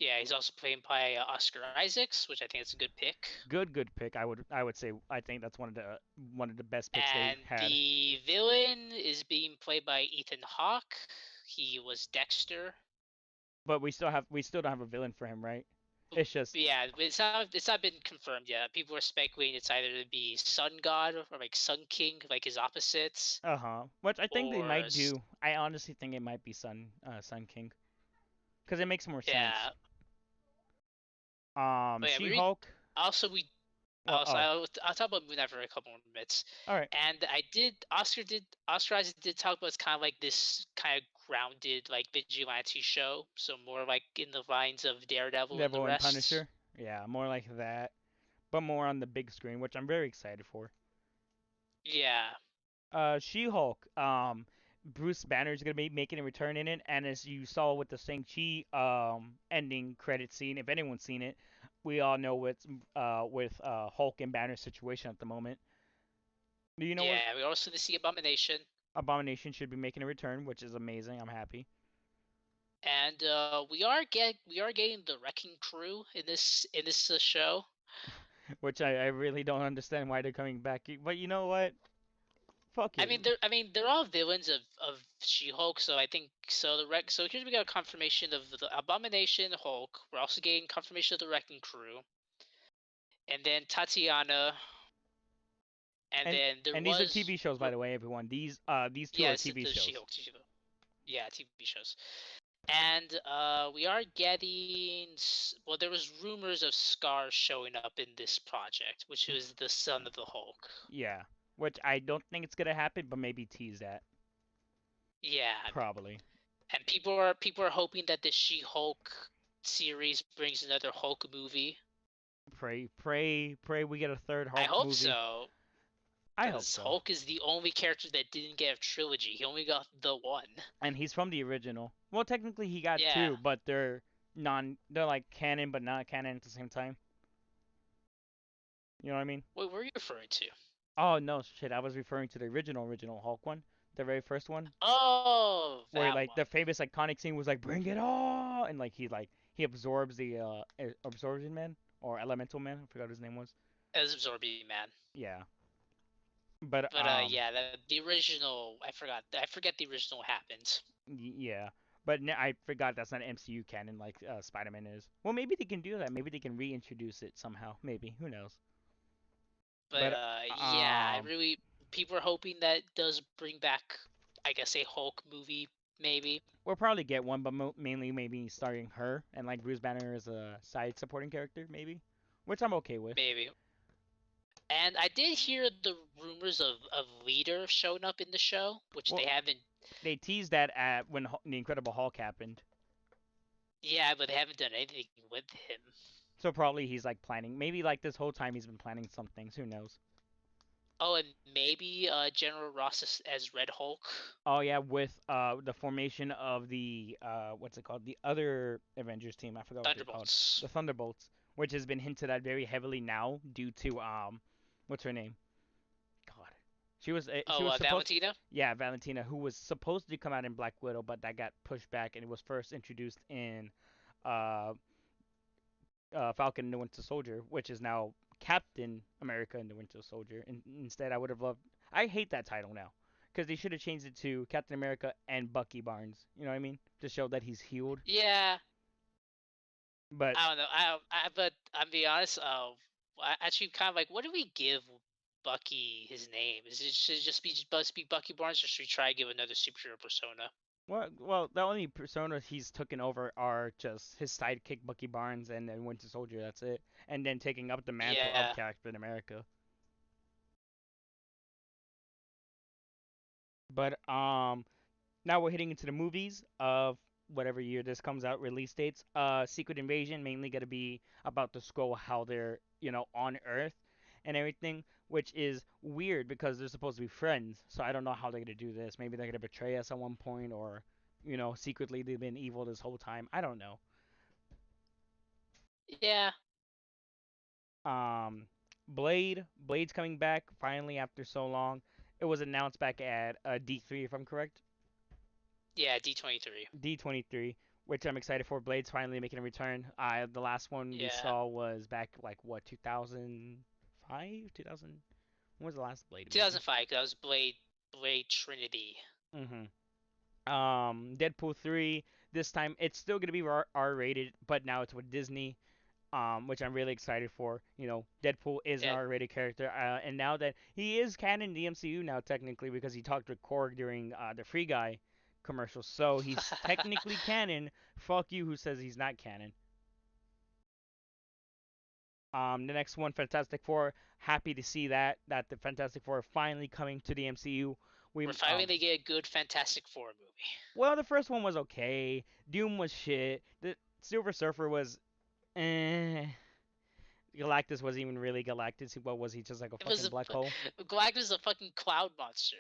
Yeah, he's also playing by Oscar Isaacs, which I think is a good pick. Good pick. I would say I think that's one of the best picks they And had. the villain is being played by Ethan Hawke. He was Dexter. But we still don't have a villain for him, right? It's just Yeah, it's not been confirmed yet. People are speculating it's either to be Sun God or like Sun King, like his opposites, which I think they or might do. I honestly think it might be Sun King because it makes more sense. yeah. But yeah, She-Hulk. we Well, oh, I'll talk about Moon Knight for a couple more minutes. all right. And Oscar Isaac did talk about it's kind of like this kind of grounded like vigilante show, so more like in the lines of Daredevil and the Devil and rest. Punisher. Yeah, more like that, but more on the big screen, which I'm very excited for. Yeah, She-Hulk. Bruce Banner is gonna be making a return in it, and as you saw with the Shang-Chi ending credit scene, if anyone's seen it, we all know what's with Hulk and Banner's situation at the moment. Do you know what yeah. We also see Abomination. Abomination should be making a return, which is amazing. I'm happy. And we are getting the Wrecking Crew in this show. Which I really don't understand why they're coming back. But you know what? Fuck it. I mean they're all villains of She-Hulk, so I think so the wreck so here we got confirmation of the Abomination Hulk. We're also getting confirmation of the Wrecking Crew, and then Tatiana, and And then there and these are was TV shows, by the way, everyone. These two yeah, are this is TV the shows. She-Hulk yeah, TV shows. And we are getting well, there was rumors of Scar showing up in this project, which was the son of the Hulk. Yeah. which I don't think it's gonna happen, but maybe tease that. Yeah, Probably. and people are hoping that the She-Hulk series brings another Hulk movie. Pray we get a third I Hulk hope movie. so, I hope because so. Hulk is the only character that didn't get a trilogy. He only got the one. And he's from the original. Well, technically he got Yeah. two, but they're like canon but not canon at the same time. You know what I mean? What were you referring to? Oh no, shit! I was referring to the original Hulk one, the very first one, Oh, where that like one. the famous iconic scene was like "Bring it on!" and like he absorbs the absorption man or elemental man. I forgot what his name was. As Absorbing Man. Yeah, but But yeah, the original. I forget the original happened. yeah, but I forgot that's not MCU canon like Spider-Man is. Well, maybe they can do that. Maybe they can reintroduce it somehow. Maybe who knows? But But yeah, I really people are hoping that does bring back, I guess, a Hulk movie, maybe, we'll probably get one, but mainly maybe starring her and like Bruce Banner as a side supporting character, maybe, which I'm okay with. maybe. And I did hear the rumors of Leader showing up in the show, which they Well, haven't. they teased that at when the Incredible Hulk happened, Yeah, but they haven't done anything with him. so probably he's like planning. Maybe like this whole time he's been planning some things. Who knows? Oh, and maybe General Ross as Red Hulk, Oh yeah, with the formation of the what's it called? The other Avengers team. I forgot what they're called. Thunderbolts. The Thunderbolts, which has been hinted at very heavily now due to what's her name? God, she Oh, was supposed. Valentina. Yeah, Valentina, who was supposed to come out in Black Widow, but that got pushed back, and it was first introduced in uh, Falcon and the Winter Soldier, which is now Captain America and the Winter Soldier. And instead, I would have loved. I hate that title now because they should have changed it to Captain America and Bucky Barnes. You know what I mean? To show that he's healed. Yeah, But I don't know. But I'm be honest. I actually kind of like, what do we give Bucky his name? Should it just be Bucky Barnes, or should we try to give another superhero persona? the only personas he's taken over are just his sidekick Bucky Barnes and then Winter Soldier. That's it. And then taking up the mantle of Yeah, Captain America. But now we're hitting into the movies of whatever year this comes out, release dates. Secret Invasion mainly gonna be about the Skrull, how they're on Earth and everything, which is weird because they're supposed to be friends. So I don't know how they're gonna do this. Maybe they're gonna betray us at one point, or secretly they've been evil this whole time. I don't know. yeah, Um, Blade's coming back finally after so long. It was announced back at D3, if I'm correct. yeah. D23. D23, which I'm excited for. Blade's finally making a return. The last one we Yeah, saw was back like what 2005, 2000. When was the last Blade movie? 2005. That was Blade Trinity. Mhm. Deadpool 3. This time it's still gonna be R-rated, but now it's with Disney. Which I'm really excited for. Deadpool is an Yeah. R-rated character, and now that he is canon in the MCU now technically because he talked with Korg during the Free Guy commercial, so he's technically canon. Fuck you, who says he's not canon? The next one, Fantastic Four. Happy to see that the Fantastic Four are finally coming to the MCU. We're We finally gonna get a good Fantastic Four movie. well, the first one was okay. Doom was shit. The Silver Surfer was eh. Galactus wasn't even really Galactus. What was he? Just like a It was fucking black hole. Galactus is a fucking cloud monster.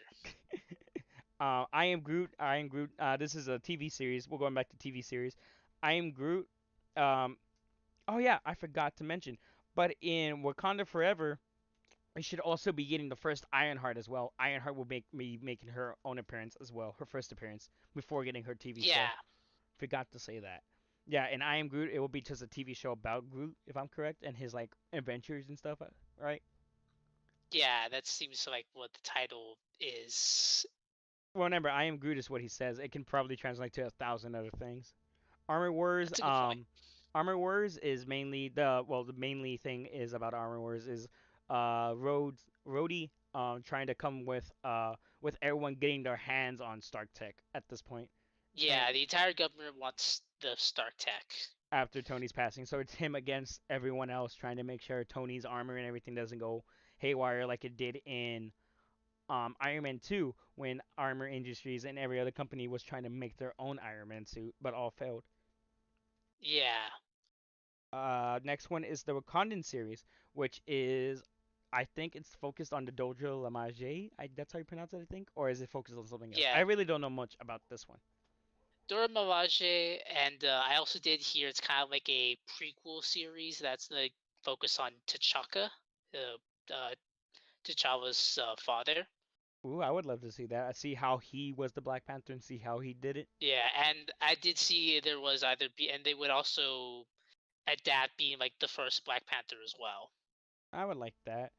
I am Groot. I am Groot. This is a TV series. We're going back to TV series. I am Groot. Um, oh yeah, I forgot to mention. But in Wakanda Forever, we should also be getting the first Ironheart as well. Ironheart will be making her own appearance as well, her first appearance before getting her TV show. Yeah, Forgot to say that. Yeah, and I am Groot. It will be just a TV show about Groot, if I'm correct, and his like adventures and stuff, right? yeah. That seems like what the title is. Well, remember, I am Groot is what he says. It can probably translate to 1,000 other things. Armor Wars. That's a good point. Armor Wars is mainly the mainly thing is about Armor Wars is Rhodey trying to come with everyone getting their hands on Stark Tech at this point, and Yeah, the entire government wants the Stark Tech. after Tony's passing, so it's him against everyone else trying to make sure Tony's armor and everything doesn't go haywire like it did in Iron Man 2 when Armor Industries and every other company was trying to make their own Iron Man suit, but all failed. Yeah. Next one is the Wakandan series, which is I think it's focused on the Dojo Lamage. That's how you pronounce it, I think, or is it focused on something else? I Yeah. really don't know much about this one. Dora Milaje, and I also did hear it's kind of like a prequel series that's like focus on T'Chaka, uh, T'Challa's father. Ooh, I would love to see that. I see how he was the Black Panther and see how he did it. Yeah, and I did see there was either be, and they would also adapt being like the first Black Panther as well. I would like that.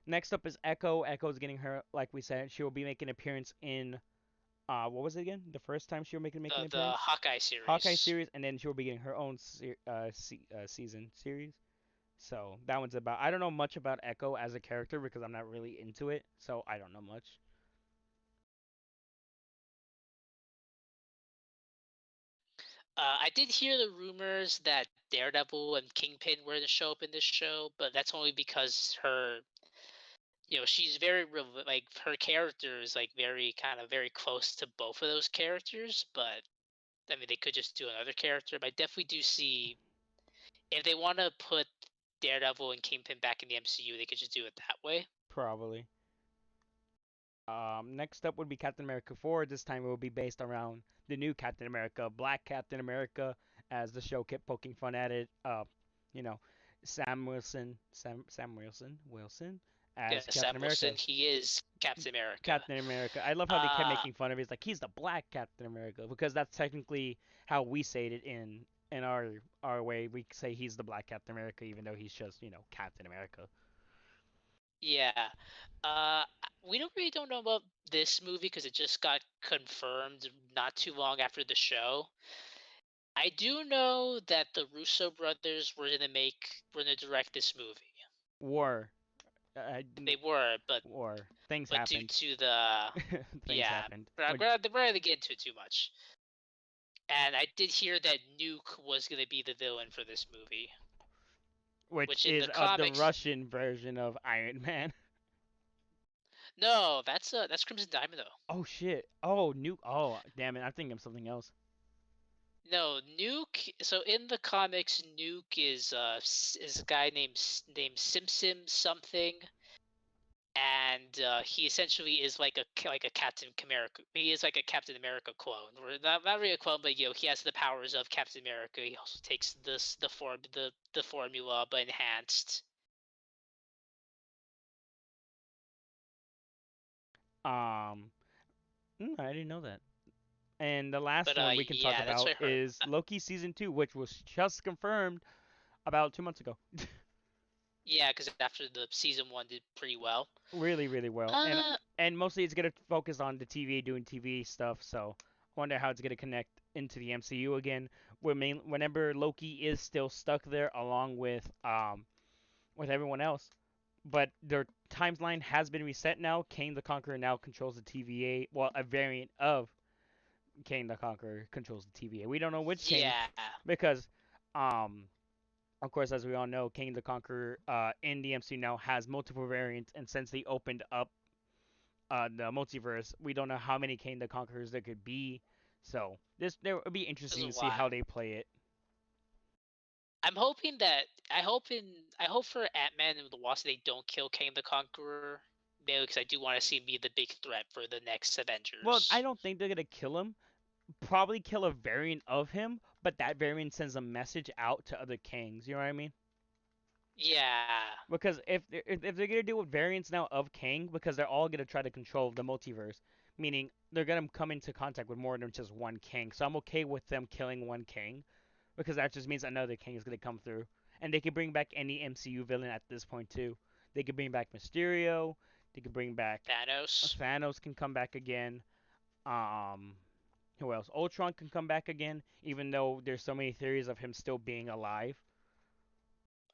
Next up is Echo. Echo's getting her, like we said, she will be making an appearance in what was it again? The first time she will make an The appearance, Hawkeye Hawkeye series. series, and then she will be getting her own season series. So that one's about. I don't know much about Echo as a character because I'm not really into it, so I don't know much. I did hear the rumors that Daredevil and Kingpin were to show up in this show, but that's only because she's very like her character is like very kind of very close to both of those characters. But I mean, they could just do another character. But I definitely do see if they want to put Daredevil and Kingpin back in the MCU, they could just do it that way. Probably. Next up would be Captain America 4. This time it will be based around the new Captain America, Black Captain America, as the show kept poking fun at it. You know, Sam Wilson Yeah, as Captain Sam America. Wilson, he is Captain America. Captain America. I love how they kept Uh, making fun of it. It's like he's the Black Captain America because that's technically how we say it in our way. We say he's the Black Captain America even though he's just Captain America. yeah. Uh, we don't know about this movie because it just got confirmed not too long after the show. I do know that the Russo brothers were gonna direct this movie. War. Uh, They were, war. Things but due happened. to the Things yeah, happened. we're not gonna get into it too much. And I did hear that Nuke was gonna be the villain for this movie, Which which in is the the comics, Russian version of Iron Man. no, that's Crimson Diamond though. Oh shit. Oh, new. Oh, damn it. I'm thinking of something else. No, Nuke. So in the comics, Nuke is a guy named Simpson something, and he essentially is like a Captain America. He is like a Captain America clone, or not really a clone, but he has the powers of Captain America. He also takes the formula, but enhanced. Um, I didn't know that. And the last But one we can talk yeah, that's about what I heard. is Loki season 2, which was just confirmed about 2 months ago. Yeah, because after the season one did pretty well. Really, really well. And Uh, and mostly it's gonna focus on the TV doing TV stuff. So I wonder how it's gonna connect into the MCU again. Whenever Loki is still stuck there along with everyone else, but their timeline has been reset now. Kang the Conqueror now controls the TVA. Well, a variant of Kang the Conqueror controls the TVA. We don't know which Kang yeah, because um of course, as we all know, Kang the Conqueror in the MCU now has multiple variants, and since they opened up the multiverse, we don't know how many Kang the Conquerors there could be. So this there would be there's interesting a to see lot. how they play it. I'm hoping that I hope for Ant-Man and the Wasp they don't kill Kang the Conqueror, because I do want to see him be the big threat for the next Well, I Avengers. don't think they're gonna kill him. Probably kill a variant of him, but that variant sends a message out to other Kangs. You know what I mean? Yeah, Because if they're gonna deal with variants now of Kang, because they're all gonna try to control the multiverse, meaning they're gonna come into contact with more than just one Kang. So I'm okay with them killing one Kang, because that just means another Kang is gonna come through, and they can bring back any MCU villain at this point too. They could bring back Mysterio. They could bring back Thanos. Thanos can come back again. Um, who else? Ultron can come back again, even though there's so many theories of him still being alive.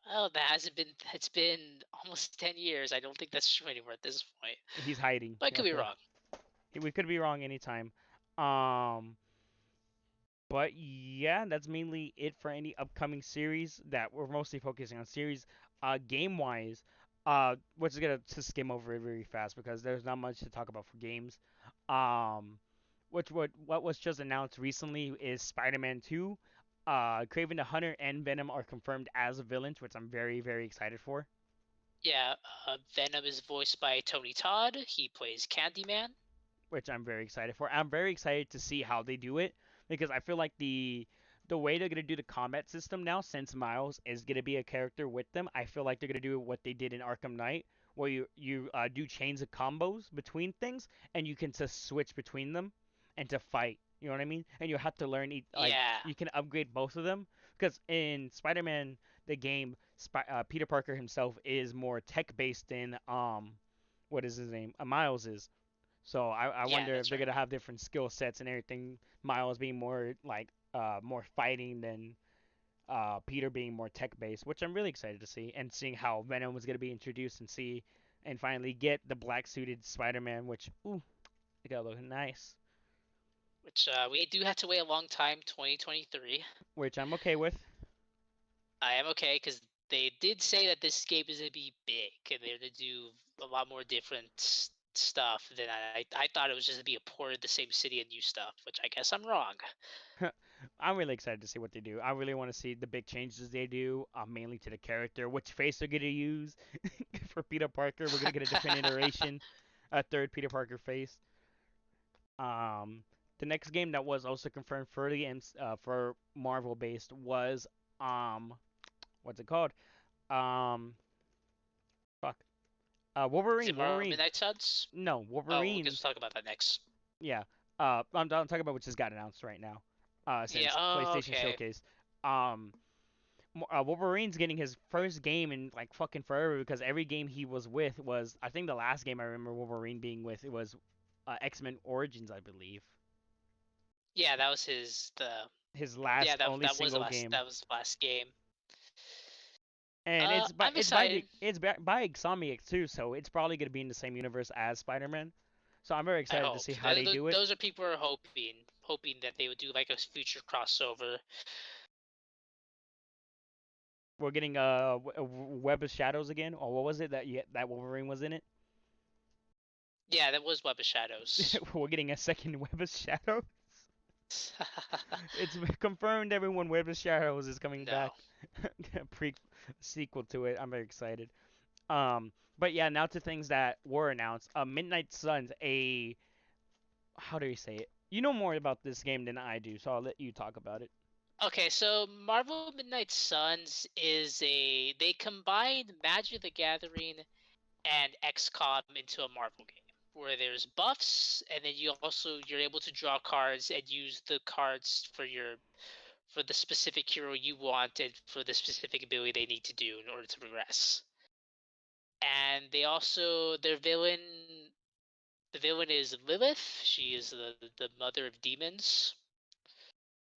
Oh, that hasn't been. It's been almost 10 years. I don't think that's true anymore at this point. He's hiding. But I could be Okay, wrong. we could be wrong anytime. Um, but yeah, that's mainly it for any upcoming series that we're mostly focusing on series. Game wise, we're just gonna to skim over it very fast because there's not much to talk about for games. Um, what was just announced recently is Spider-Man 2. Kraven the Hunter and Venom are confirmed as villains, which I'm very excited for. Yeah, Venom is voiced by Tony Todd. He plays Candyman. Which I'm very excited for. I'm very excited to see how they do it because I feel like the way they're gonna do the combat system now, since Miles is gonna be a character with them, I feel like they're gonna do what they did in Arkham Knight, where you do chains of combos between things, and you can just switch between them and to fight. You know what I mean? And you have to learn like Yeah, you can upgrade both of them because in Spider-Man the game, Peter Parker himself is more tech based than what is his name? Miles is. So I yeah, wonder if that's they're right. gonna have different skill sets and everything. Miles being more like more fighting than Peter being more tech based, which I'm really excited to see, and seeing how Venom was gonna be introduced and see and finally get the black suited Spider-Man, which ooh, it gotta look nice, Which we do have to wait a long time, 2023. which I'm okay with. I am okay because they did say that this game is gonna be big and they're gonna do a lot more different stuff than I thought it was just gonna be a port of the same city and new stuff, which I guess I'm wrong. I'm really excited to see what they do. I really want to see the big changes they do, mainly to the character, which face they're gonna use for Peter Parker. We're gonna get a different iteration, a third Peter Parker face. Um, the next game that was also confirmed for the for Marvel based was um, what's it called? Um, fuck. Is Wolverine. it Marvel Wolverine. Midnight Suns? No, Oh, I guess Wolverine. we'll talk about that next. Yeah. I'm talking about what just got announced right now. Yeah. Since Oh, PlayStation okay. Showcase. Um, Wolverine's getting his first game in like fucking forever because every game he was with was I think the last game I remember Wolverine being with it was X-Men Origins I believe. Yeah, that was his the. His Yeah, last only that was the single last game. game. And I'm excited. it's by Insomniac too, so it's probably gonna be in the same universe as Spider-Man. So I'm very I excited to hope see how they do it. those are people who are hoping that they would do like a future crossover. We're getting a Web of Shadows again, or what was it that that Wolverine was in it? Yeah, that was Web of Shadows. We're getting a second Web of Shadows. It's confirmed everyone Web of Shadows is coming No. back. Pre sequel to it. I'm very excited. But yeah, now to things that were announced. Midnight Suns, a how do you say it? You know more about this game than I do, so I'll let you talk about it. Okay, so Marvel Midnight Suns is a they combined Magic the Gathering and XCOM into a Marvel game where there's buffs and then you're able to draw cards and use the cards for the specific hero you want and for the specific ability they need to do in order to progress. And they also the villain is Lilith. She is the mother of demons.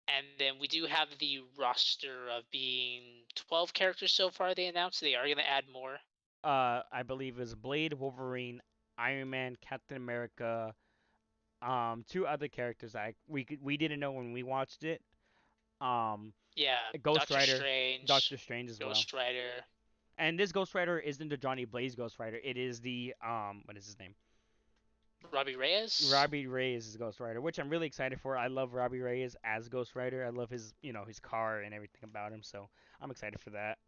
And then we do have the roster of being 12 characters so far they announced. They are going to add more. I believe is Blade, Wolverine, Iron Man, Captain America, two other characters we didn't know when we watched it. Um, Yeah, Ghost Doctor Rider, Strange, Doctor Strange as well. Ghost Rider. And this Ghost Rider isn't the Johnny Blaze Ghost Rider. It is the what is his name? Robbie Reyes. Robbie Reyes is Ghost Rider, which I'm really excited for. I love Robbie Reyes as Ghost Rider. I love his his car and everything about him. So I'm excited for that.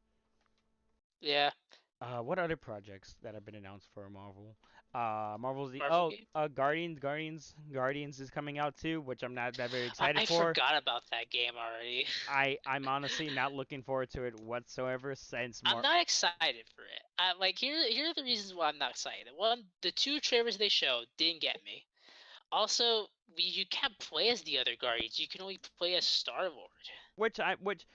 Yeah, What other projects that have been announced for Marvel? Marvel's the Marvel game. Guardians is coming out too, which I'm not that very excited I for. forgot about that game already. I'm honestly not looking forward to it whatsoever since I'm not excited for it. Like here are the reasons why I'm not excited. One, the two trailers they showed didn't get me. Also, you can't play as the other Guardians. You can only play as Star Lord. which I which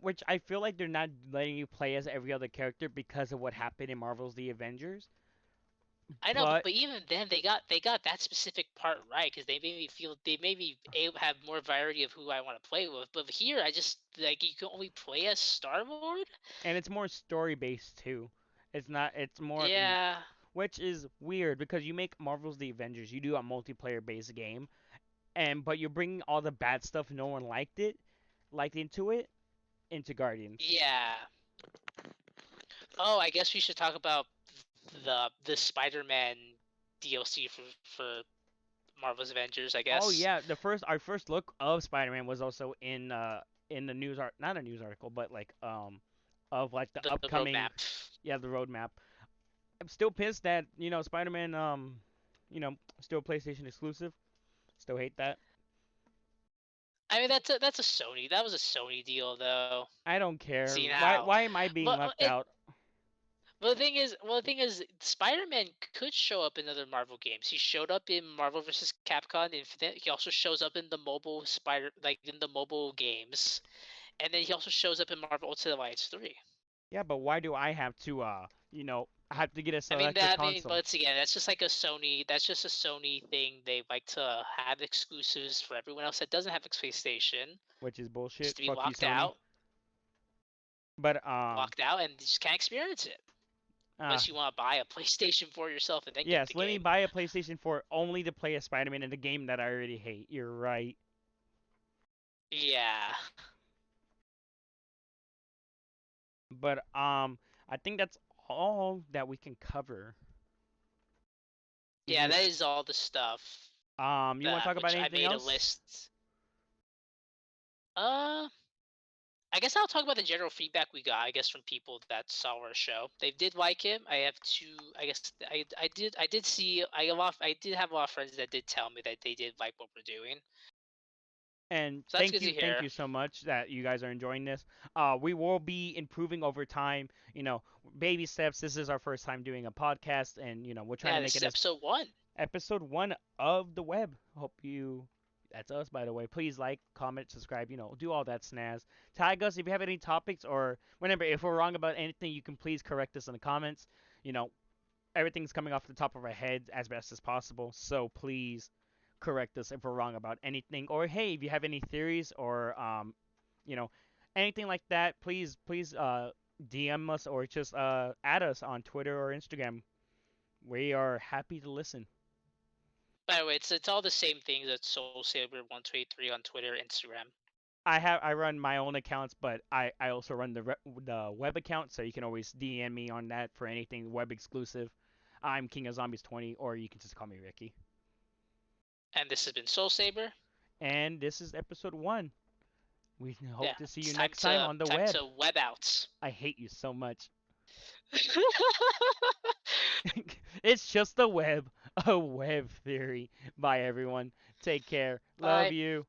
which I feel like they're not letting you play as every other character because of what happened in Marvel's The Avengers. I know, But but even then they got that specific part right because they made me able have more variety of who I want to play with. But here, I just like you can only play as Star Lord. and it's more story based too. It's not. It's more, Yeah, which is weird because you make Marvel's The Avengers, you do a multiplayer based game, and but you're bringing all the bad stuff no one liked into it, into Guardians. yeah. Oh, I guess we should talk about the Spider-Man DLC for Marvel's Avengers, I Oh guess. yeah, the first our first look of Spider-Man was also in the news art not a news article but like of like the The upcoming, roadmap. yeah, the roadmap. I'm still pissed that Spider-Man still PlayStation exclusive. Still hate that. I mean, that's a Sony. That was a Sony deal, though. I don't care. Seeing Why how, why am I being but left it. out? Well, the thing is, Spider-Man could show up in other Marvel games. He showed up in Marvel vs. Capcom Infinite. He also shows up in the mobile in the mobile games, and then he also shows up in Marvel Ultimate Alliance 3. Yeah, but why do I have to I have to get a selected I mean, console, once again, that's just like a Sony. That's just a Sony thing. They like to have exclusives for everyone else that doesn't have a PlayStation, which is bullshit. just to be Fuck you, locked Sony. out, But and just can't experience it uh unless you want to buy a PlayStation for yourself and then get the yes, let me game. buy a PlayStation 4 only to play a Spider-Man in the game that I already hate. You're right. Yeah, But I think that's all that we can cover. yeah, You that is all the stuff you want to that talk about which I anything made a else? list. Uh, I guess I'll talk about the general feedback we got. I guess from people that saw our show, they did like it. I have two. I guess I did see. I did have a lot of friends that did tell me that they did like what we're doing. And So that's good to thank hear. you so much that you guys are enjoying this. We will be improving over time. Baby steps. This is our first time doing a podcast, and we're trying to Yeah, make this it is as episode 1. episode one of the web. Hope you. That's us, by the way. Please like, comment, subscribe. Do all that snaz. Tag us if you have any topics, or whenever if we're wrong about anything, you can please correct us in the comments. You know, Everything's coming off the top of our heads as best as possible. So please correct us if we're wrong about anything. Or hey, if you have any theories or you know, anything like that, please DM us or just add us on Twitter or Instagram. We are happy to listen. By the way, it's all the same things. It's Soul Saber 123 on Twitter, Instagram. I run my own accounts, but I also run the web account, so you can always DM me on that for anything web exclusive. I'm King of Zombies 20, or you can just call me Ricky. And this has been Soul Saber. And this is episode one. We hope Yeah, to see it's you next time on the time web. to web out. I hate you so much. It's just a web theory. Bye, everyone. Take care. Love Bye. you.